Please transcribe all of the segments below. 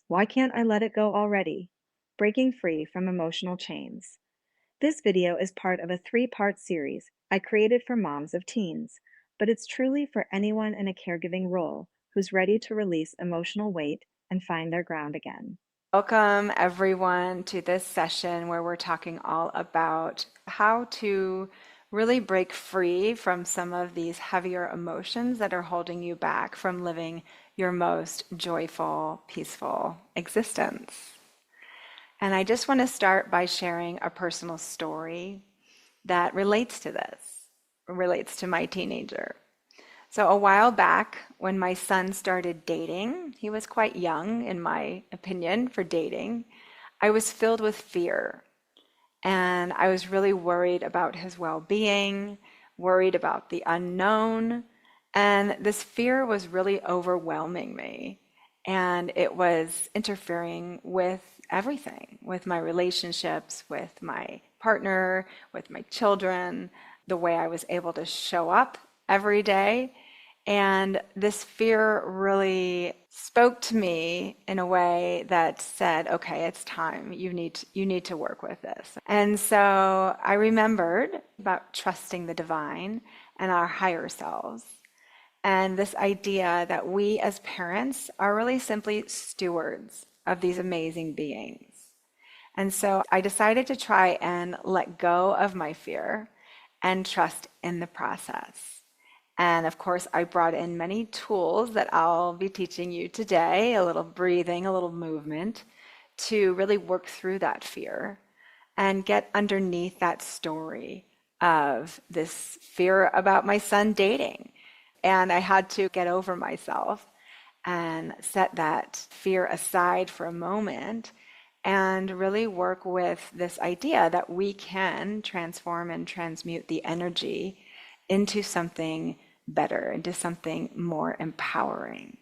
Why can't I let it go already? Breaking free from emotional chains. This video is part of a three-part series I created for moms of teens, but it's truly for anyone in a caregiving role who's ready to release emotional weight and find their ground again. Welcome, everyone, to this session where we're talking all about how to really break free from some of these heavier emotions that are holding you back from living your most joyful, peaceful existence. And I just want to start by sharing a personal story that relates to this, relates to my teenager. So, a while back, when my son started dating, he was quite young, in my opinion, for dating. I was filled with fear, and I was really worried about his well being, worried about the unknown. And this fear was really overwhelming me, and it was interfering with everything, with my relationships, with my partner, with my children, the way I was able to show up every day. And this fear really spoke to me in a way that said, okay, it's time. You need to work with this. And so I remembered about trusting the divine and our higher selves. And this idea that we as parents are really simply stewards of these amazing beings. And so I decided to try and let go of my fear and trust in the process. And of course, I brought in many tools that I'll be teaching you today, a little breathing, a little movement, to really work through that fear and get underneath that story of this fear about my son dating. And I had to get over myself and set that fear aside for a moment and really work with this idea that we can transform and transmute the energy into something better, into something more empowering.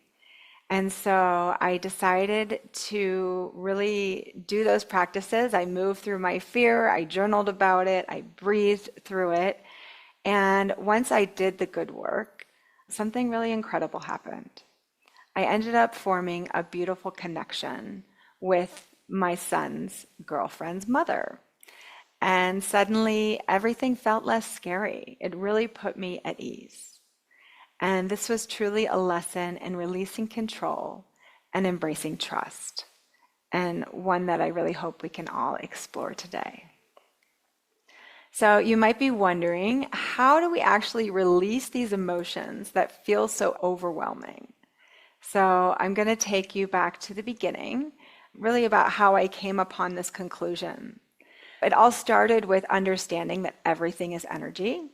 And so I decided to really do those practices. I moved through my fear, I journaled about it, I breathed through it. And once I did the good work, something really incredible happened. I ended up forming a beautiful connection with my son's girlfriend's mother. And suddenly everything felt less scary. It really put me at ease. And this was truly a lesson in releasing control and embracing trust, and one that I really hope we can all explore today. So you might be wondering, how do we actually release these emotions that feel so overwhelming? So I'm going to take you back to the beginning, really about how I came upon this conclusion. It all started with understanding that everything is energy.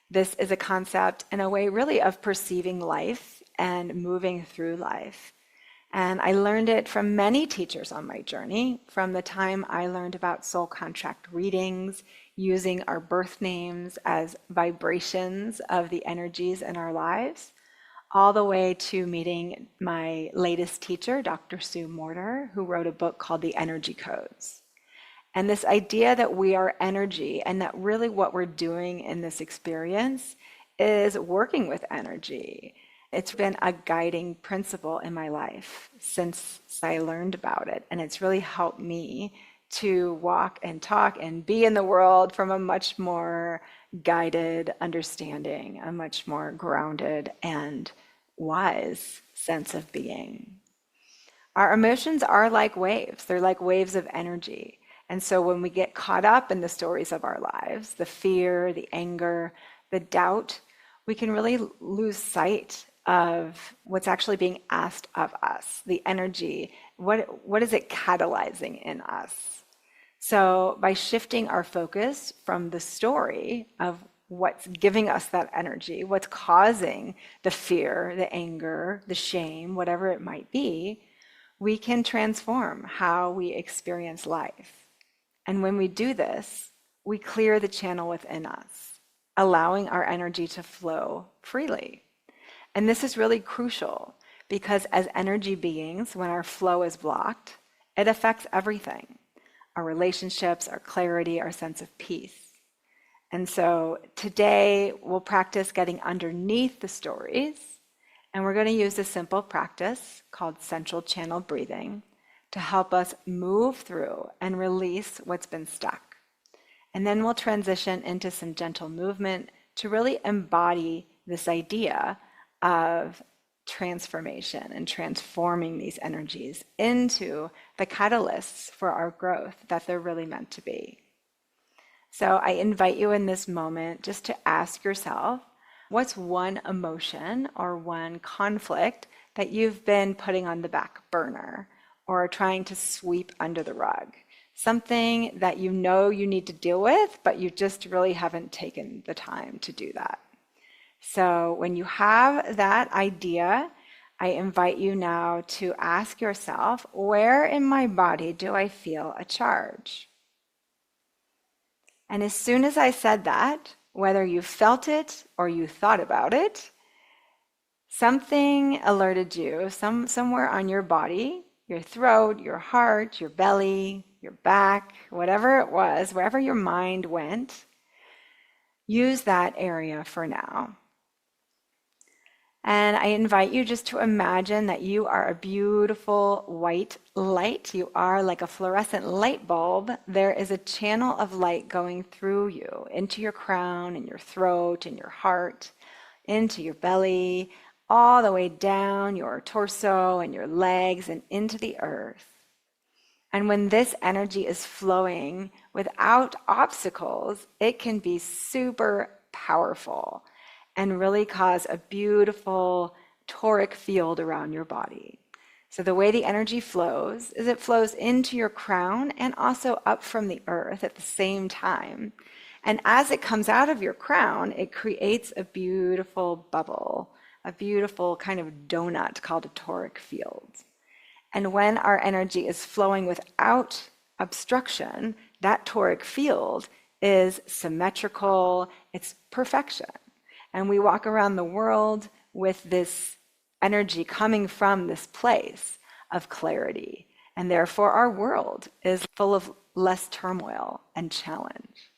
This is a concept and a way really of perceiving life and moving through life. And I learned it from many teachers on my journey, from the time I learned about soul contract readings, using our birth names as vibrations of the energies in our lives, all the way to meeting my latest teacher, Dr. Sue Morter, who wrote a book called The Energy Codes. And this idea that we are energy and that really what we're doing in this experience is working with energy. It's been a guiding principle in my life since I learned about it. And it's really helped me to walk and talk and be in the world from a much more guided understanding, a much more grounded and wise sense of being. Our emotions are like waves. They're like waves of energy. And so when we get caught up in the stories of our lives, the fear, the anger, the doubt, we can really lose sight of what's actually being asked of us, the energy. What is it catalyzing in us? So by shifting our focus from the story of what's giving us that energy, what's causing the fear, the anger, the shame, whatever it might be, we can transform how we experience life. And when we do this, we clear the channel within us, allowing our energy to flow freely. And this is really crucial because as energy beings, when our flow is blocked, it affects everything: our relationships, our clarity, our sense of peace. And so today we'll practice getting underneath the stories, and we're going to use a simple practice called central channel breathing to help us move through and release what's been stuck. And then we'll transition into some gentle movement to really embody this idea of transformation and transforming these energies into the catalysts for our growth that they're really meant to be. So I invite you in this moment just to ask yourself, what's one emotion or one conflict that you've been putting on the back burner or trying to sweep under the rug? Something that you know you need to deal with, but you just really haven't taken the time to do that. So when you have that idea, I invite you now to ask yourself, where in my body do I feel a charge? And as soon as I said that, whether you felt it or you thought about it, something alerted you, somewhere on your body, your throat, your heart, your belly, your back, whatever it was, wherever your mind went, use that area for now. And I invite you just to imagine that you are a beautiful white light. You are like a fluorescent light bulb. There is a channel of light going through you, into your crown and your throat and your heart, into your belly, all the way down your torso and your legs and into the earth. And when this energy is flowing without obstacles, it can be super powerful and really cause a beautiful toric field around your body. So the way the energy flows is it flows into your crown and also up from the earth at the same time. And as it comes out of your crown, it creates a beautiful bubble, a beautiful kind of donut called a toric field. And when our energy is flowing without obstruction, that toric field is symmetrical, it's perfection. And we walk around the world with this energy coming from this place of clarity. And therefore, our world is full of less turmoil and challenge.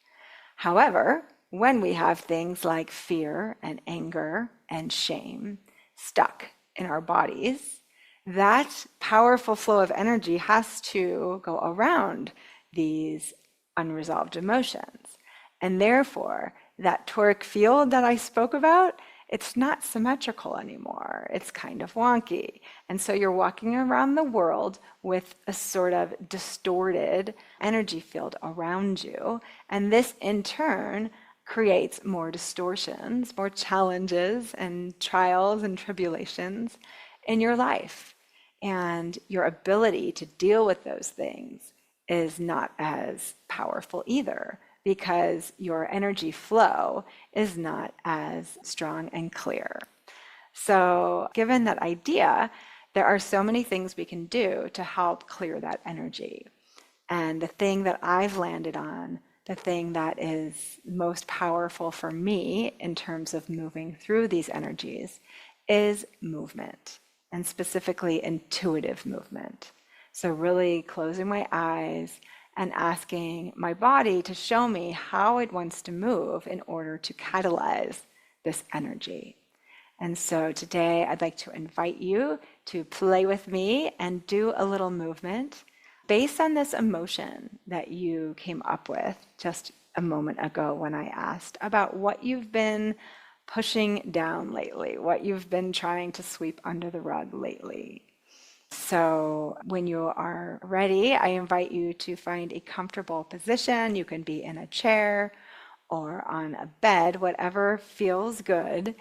However, when we have things like fear and anger and shame stuck in our bodies, that powerful flow of energy has to go around these unresolved emotions. And therefore, that toric field that I spoke about, it's not symmetrical anymore. It's kind of wonky. And so you're walking around the world with a sort of distorted energy field around you. And this in turn creates more distortions, more challenges and trials and tribulations in your life. And your ability to deal with those things is not as powerful either, because your energy flow is not as strong and clear. So given that idea, there are so many things we can do to help clear that energy. And the thing that I've landed on, the thing that is most powerful for me in terms of moving through these energies, is movement, and specifically intuitive movement. So really closing my eyes and asking my body to show me how it wants to move in order to catalyze this energy. And so today I'd like to invite you to play with me and do a little movement based on this emotion that you came up with just a moment ago when I asked about what you've been pushing down lately, what you've been trying to sweep under the rug lately. So when you are ready, I invite you to find a comfortable position. You can be in a chair or on a bed, whatever feels good,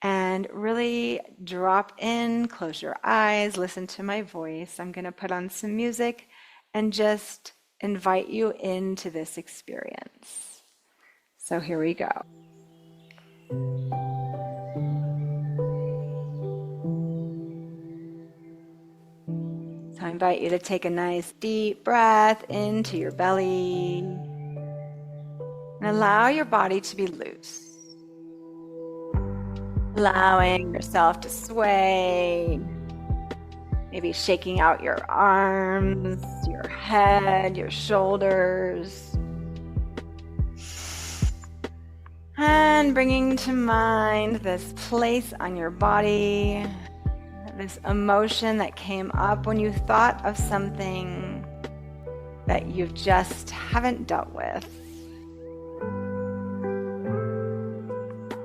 and really drop in, close your eyes, listen to my voice. I'm going to put on some music and just invite you into this experience. So here we go. So I invite you to take a nice deep breath into your belly and allow your body to be loose. Allowing yourself to sway, maybe shaking out your arms, your head, your shoulders, and bringing to mind this place on your body this emotion that came up when you thought of something that you just haven't dealt with.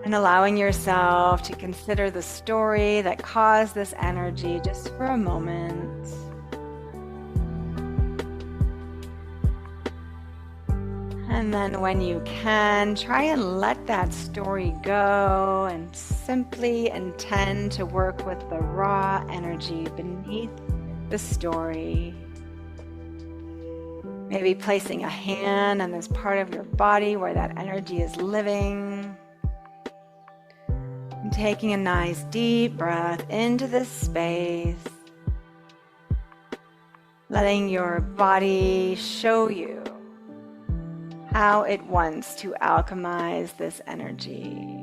And allowing yourself to consider the story that caused this energy just for a moment. And then when you can, try and let that story go and simply intend to work with the raw energy beneath the story. Maybe placing a hand on this part of your body where that energy is living. And taking a nice deep breath into this space. Letting your body show you how it wants to alchemize this energy.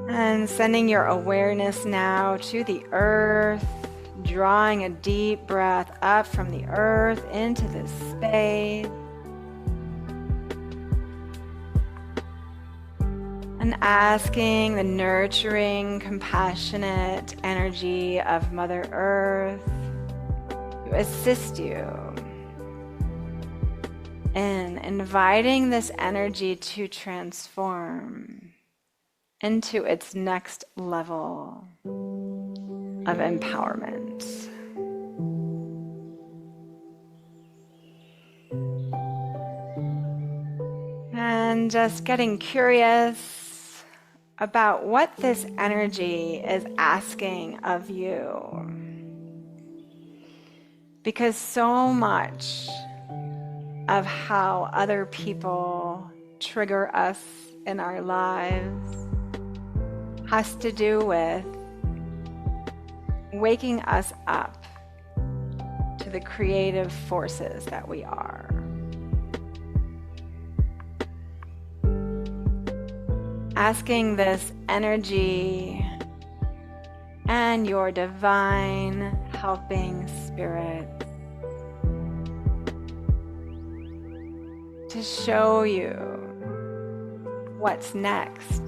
And sending your awareness now to the earth, drawing a deep breath up from the earth into this space. And asking the nurturing, compassionate energy of Mother Earth to assist you in inviting this energy to transform into its next level of empowerment. And just getting curious about what this energy is asking of you. Because so much of how other people trigger us in our lives has to do with waking us up to the creative forces that we are. Asking this energy and your divine helping spirit to show you what's next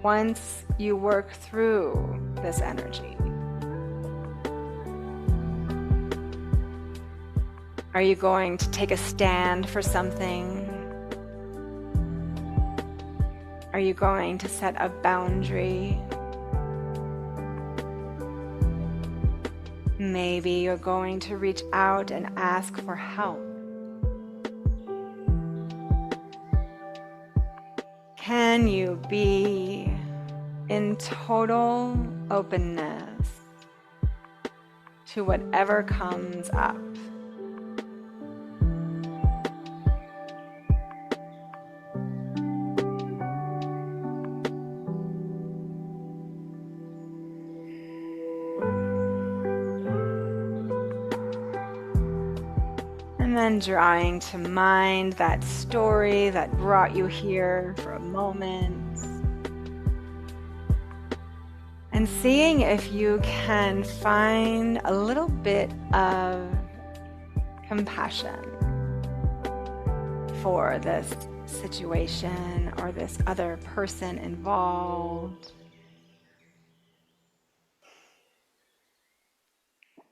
once you work through this energy. Are you going to take a stand for something? Are you going to set a boundary? Maybe you're going to reach out and ask for help. Can you be in total openness to whatever comes up? And then drawing to mind that story that brought you here for a moment. And seeing if you can find a little bit of compassion for this situation or this other person involved.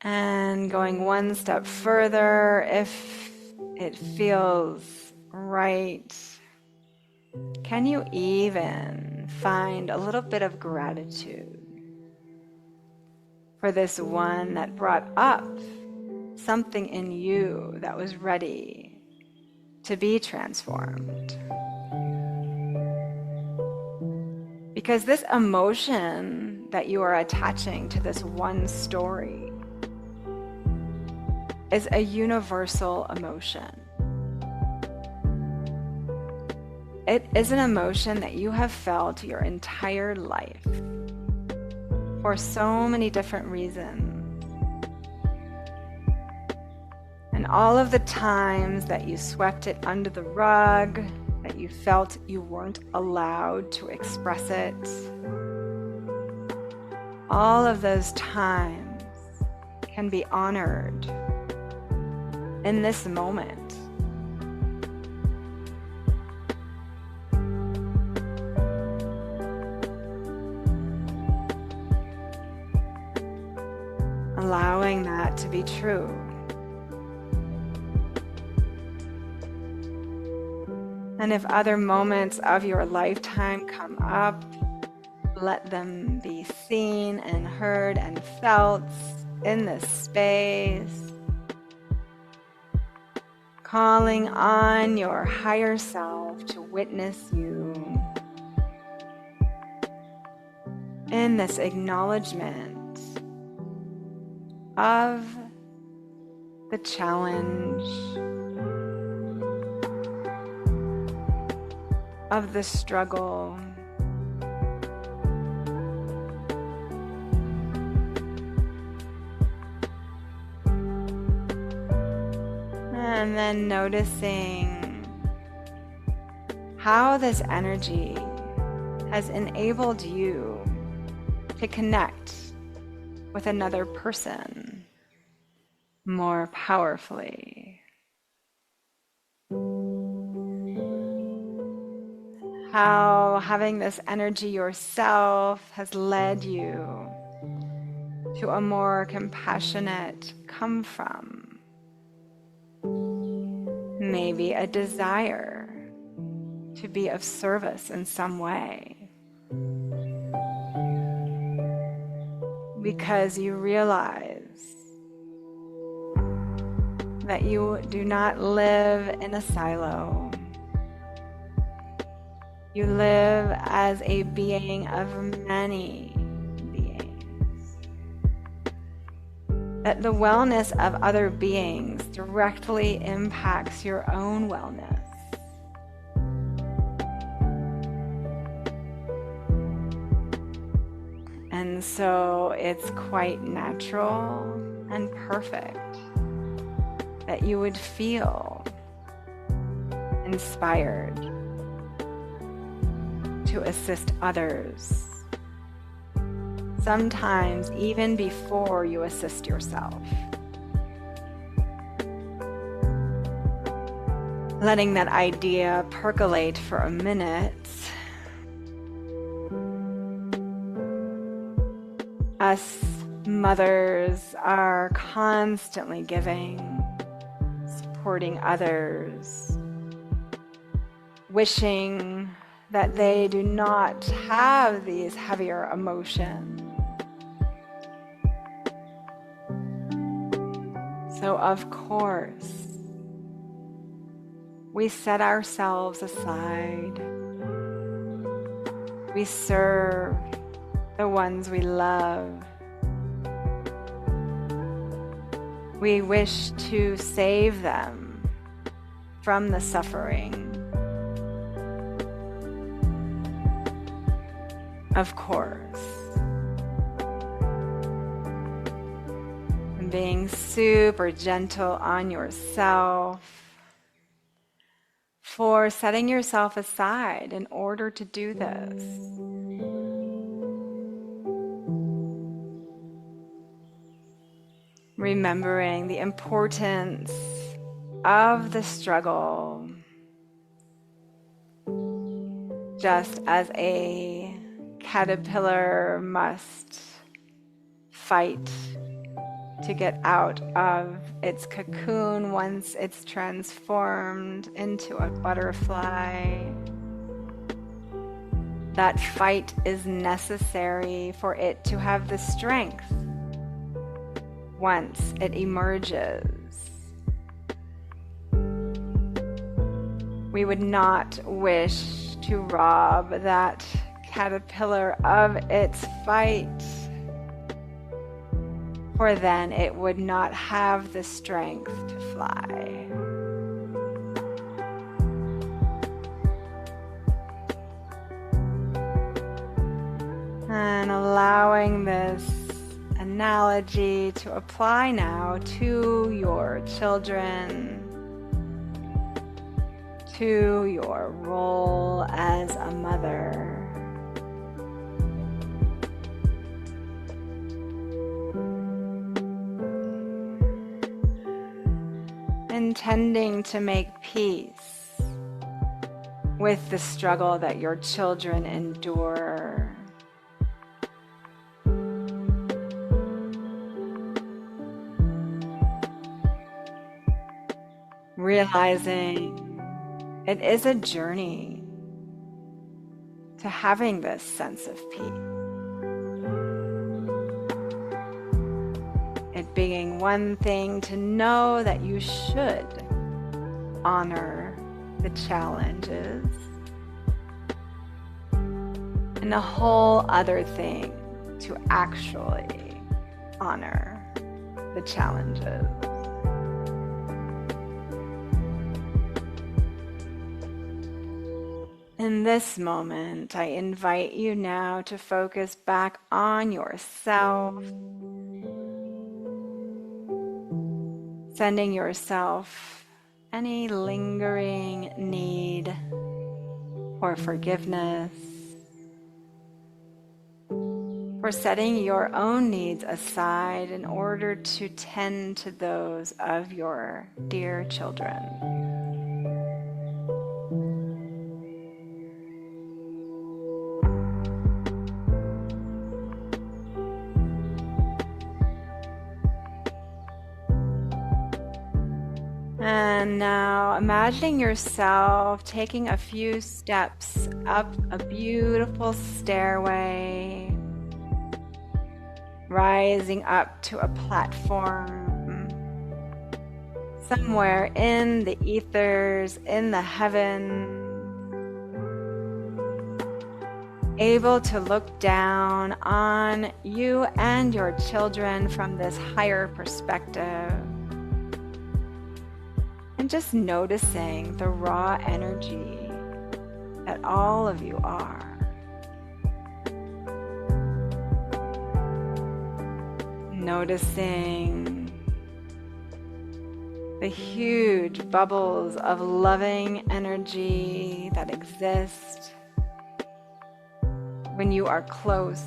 And going one step further, if it feels right, can you even find a little bit of gratitude for this one that brought up something in you that was ready to be transformed? Because this emotion that you are attaching to this one story is a universal emotion. It is an emotion that you have felt your entire life for so many different reasons. And all of the times that you swept it under the rug, that you felt you weren't allowed to express it, all of those times can be honored in this moment. allowing that to be true. And if other moments of your lifetime come up, let them be seen and heard and felt in this space. Calling on your higher self to witness you in this acknowledgement of the challenge, of the struggle, and then noticing how this energy has enabled you to connect with another person more powerfully. How having this energy yourself has led you to a more compassionate come from, maybe a desire to be of service in some way, because you realize that you do not live in a silo. You live as a being of many beings. That the wellness of other beings directly impacts your own wellness. And so it's quite natural and perfect that you would feel inspired to assist others, sometimes even before you assist yourself. Letting that idea percolate for a minute. Us mothers are constantly giving, supporting others, wishing that they do not have these heavier emotions. So of course, we set ourselves aside. We serve the ones we love. We wish to save them from the suffering. Of course. And being super gentle on yourself for setting yourself aside in order to do this. Remembering the importance of the struggle, just as a caterpillar must fight to get out of its cocoon once it's transformed into a butterfly. That fight is necessary for it to have the strength once it emerges. We would not wish to rob that caterpillar of its fight, for then it would not have the strength to fly. And allowing this analogy to apply now to your children, to your role as a mother. Intending to make peace with the struggle that your children endure. realizing it is a journey to having this sense of peace. It being one thing to know that you should honor the challenges, and a whole other thing to actually honor the challenges. In this moment, I invite you now to focus back on yourself, sending yourself any lingering need for forgiveness, for setting your own needs aside in order to tend to those of your dear children. And now imagining yourself taking a few steps up a beautiful stairway, rising up to a platform somewhere in the ethers, in the heavens, able to look down on you and your children from this higher perspective. And just noticing the raw energy that all of you are. Noticing the huge bubbles of loving energy that exist when you are close.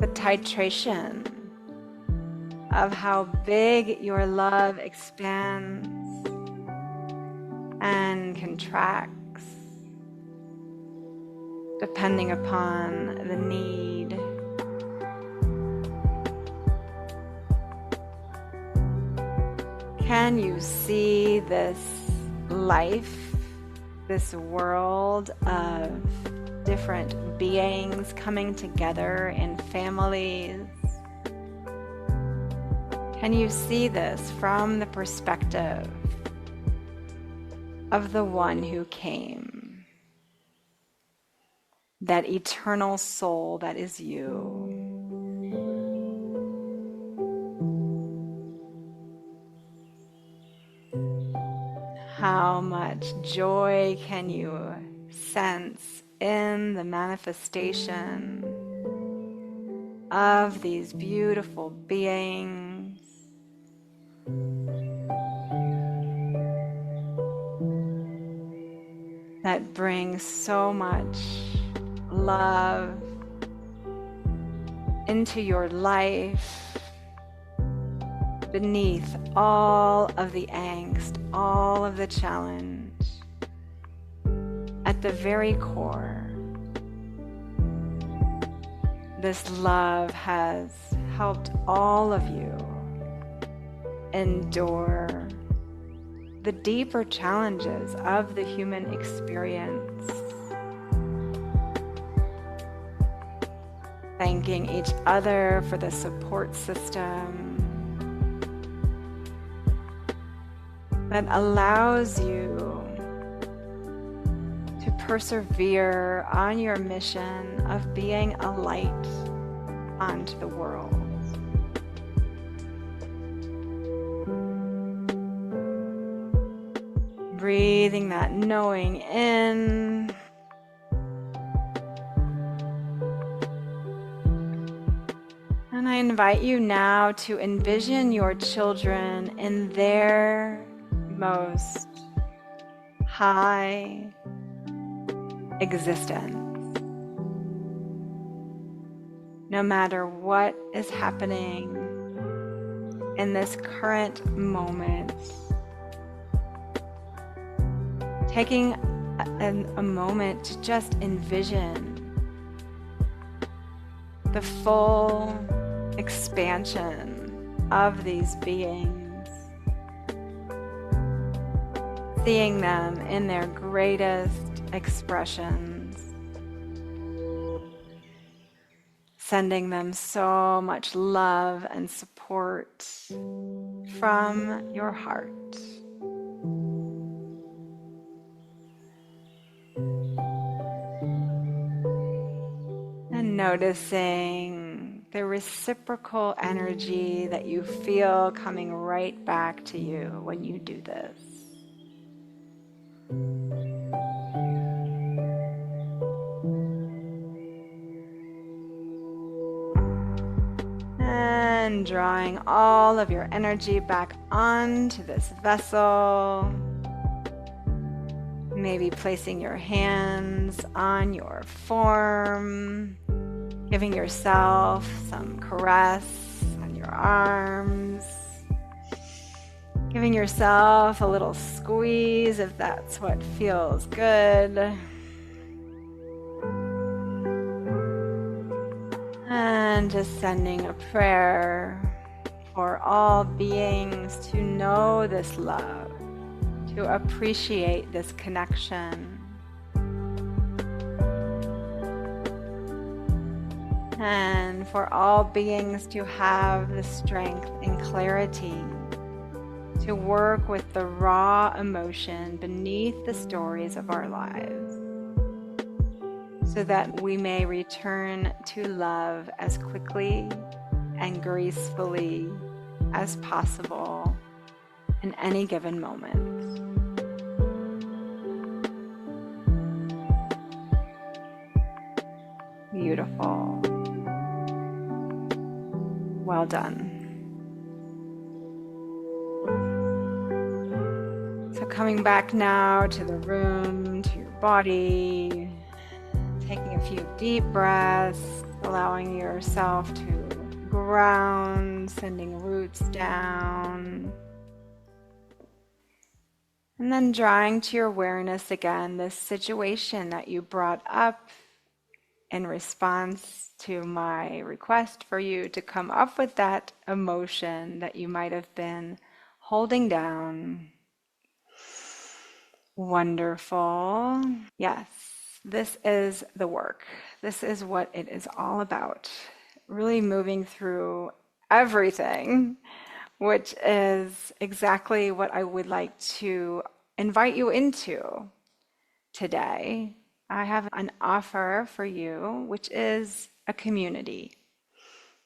The titration of how big your love expands and contracts depending upon the need. Can you see this life, this world of different beings coming together in families? Can you see this from the perspective of the one who came, that eternal soul that is you? How much joy can you sense in the manifestation of these beautiful beings? That brings so much love into your life beneath all of the angst, all of the challenge. At the very core, this love has helped all of you endure the deeper challenges of the human experience. Thanking each other for the support system that allows you to persevere on your mission of being a light onto the world. Breathing that knowing in. And I invite you now to envision your children in their most high existence. No matter what is happening in this current moment, taking a moment to just envision the full expansion of these beings, seeing them in their greatest expressions, sending them so much love and support from your heart. And noticing the reciprocal energy that you feel coming right back to you when you do this. And drawing all of your energy back onto this vessel. Maybe placing your hands on your form, giving yourself some caress on your arms, giving yourself a little squeeze if that's what feels good. And just sending a prayer for all beings to know this love, to appreciate this connection. And for all beings to have the strength and clarity to work with the raw emotion beneath the stories of our lives, so that we may return to love as quickly and gracefully as possible in any given moment. Beautiful. Well done. So coming back now to the room, to your body, taking a few deep breaths, allowing yourself to ground, sending roots down. And then drawing to your awareness again this situation that you brought up in response to my request for you to come up with that emotion that you might have been holding down. Wonderful. Yes, this is the work. This is what it is all about. Really moving through everything, which is exactly what I would like to invite you into today. I have an offer for you, which is a community.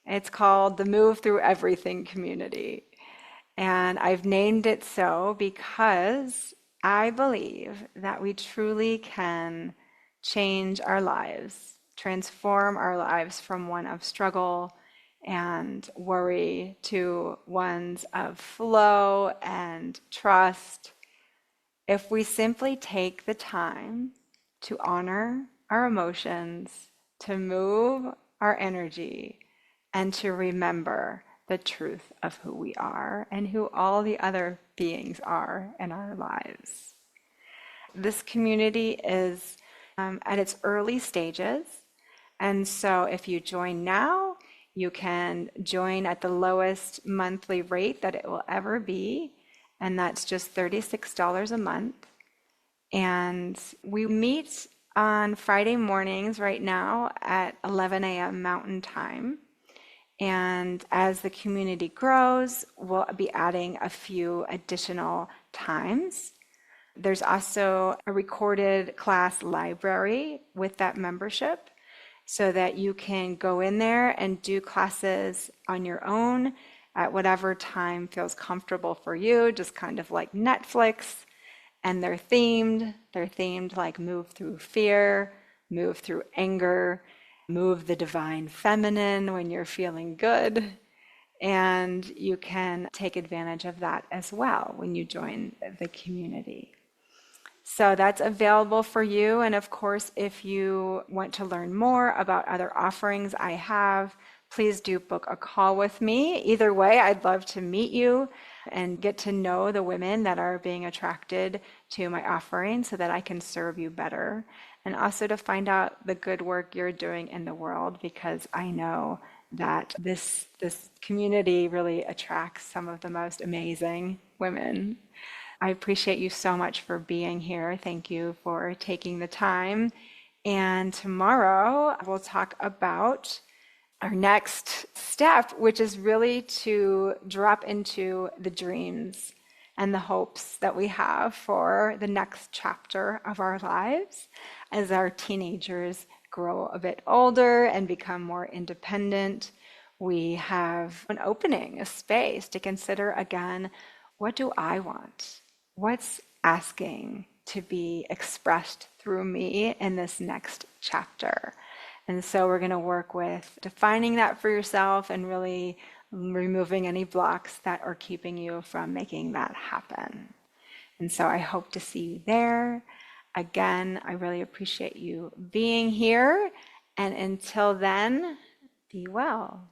It's called the Move Through Everything Community. And I've named it so because I believe that we truly can change our lives, transform our lives from one of struggle and worry to ones of flow and trust, if we simply take the time to honor our emotions, to move our energy, and to remember the truth of who we are and who all the other beings are in our lives. This community is at its early stages, and so if you join now, you can join at the lowest monthly rate that it will ever be, and that's just $36 a month. And we meet on Friday mornings right now at 11 a.m. Mountain Time. And as the community grows, we'll be adding a few additional times. There's also a recorded class library with that membership so that you can go in there and do classes on your own at whatever time feels comfortable for you, just kind of like Netflix. And they're themed. They're themed like move through fear, move through anger, move the divine feminine when you're feeling good. And you can take advantage of that as well when you join the community. So that's available for you. And of course, if you want to learn more about other offerings I have, please do book a call with me. Either way, I'd love to meet you and get to know the women that are being attracted to my offering so that I can serve you better. And also to find out the good work you're doing in the world, because I know that this community really attracts some of the most amazing women. I appreciate you so much for being here. Thank you for taking the time. And tomorrow we'll talk about our next step, which is really to drop into the dreams and the hopes that we have for the next chapter of our lives as our teenagers grow a bit older and become more independent. We have an opening, a space to consider again, what do I want? What's asking to be expressed through me in this next chapter? And so we're going to work with defining that for yourself and really removing any blocks that are keeping you from making that happen. And so I hope to see you there. Again, I really appreciate you being here. And until then, be well.